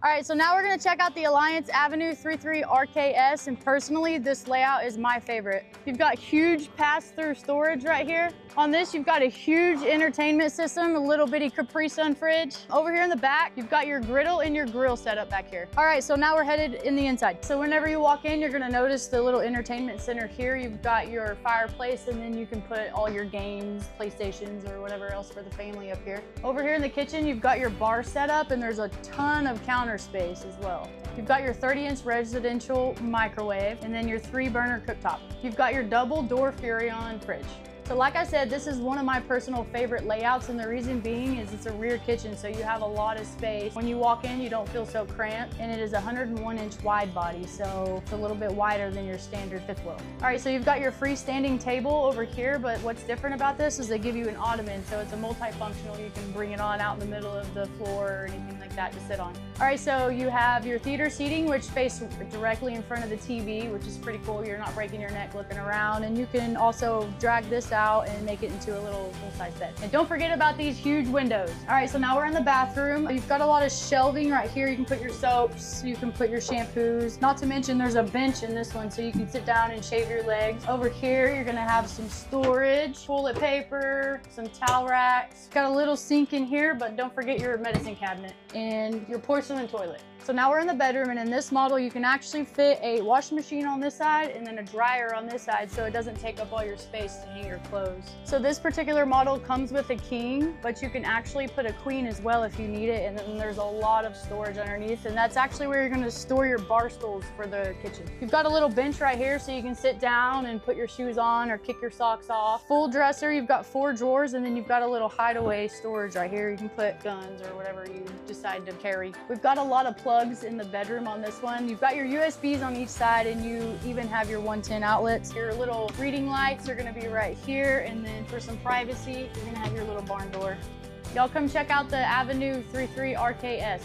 All right, so now we're gonna check out the Alliance Avenue 33 RKS, and personally, this layout is my favorite. You've got huge pass-through storage right here. On this, you've got a huge entertainment system, a little bitty Capri Sun fridge. Over here in the back, you've got your griddle and your grill set up back here. All right, so now we're headed in the inside. So whenever you walk in, you're gonna notice the little entertainment center here. You've got your fireplace, and then you can put all your games, PlayStations, or whatever else for the family up here. Over here in the kitchen, you've got your bar set up, and there's a ton of counter space as well. You've got your 30-inch residential microwave, and then your 3-burner cooktop. You've got your double door Furrion fridge. So like I said, this is one of my personal favorite layouts, and the reason being is it's a rear kitchen, so you have a lot of space. When you walk in, you don't feel so cramped, and it is a 101-inch wide body, so it's a little bit wider than your standard fifth wheel. All right, so you've got your freestanding table over here, but what's different about this is they give you an ottoman, so it's a multifunctional. You can bring it on out in the middle of the floor or anything like that to sit on. All right, so you have your theater seating, which face directly in front of the TV, which is pretty cool. You're not breaking your neck looking around, and you can also drag this out and make it into a little full-size bed. And don't forget about these huge windows. All right, so now we're in the bathroom. You've got a lot of shelving right here. You can put your soaps, you can put your shampoos. Not to mention there's a bench in this one, so you can sit down and shave your legs. Over here, you're gonna have some storage, toilet paper, some towel racks. Got a little sink in here, but don't forget your medicine cabinet and your porcelain toilet. So now we're in the bedroom, and in this model, you can actually fit a washing machine on this side and then a dryer on this side, so it doesn't take up all your space to hang your clothes. So this particular model comes with a king, but you can actually put a queen as well if you need it, and then there's a lot of storage underneath, and that's actually where you're gonna store your bar stools for the kitchen. You've got a little bench right here, so you can sit down and put your shoes on or kick your socks off. Full dresser, you've got 4 drawers, and then you've got a little hideaway storage right here. You can put guns or whatever you decide to carry. We've got a lot of plugs in the bedroom on this one. You've got your USBs on each side, and you even have your 110 outlets. Your little reading lights are gonna be right here, and then for some privacy, you're gonna have your little barn door. Y'all come check out the Avenue 33 RKS.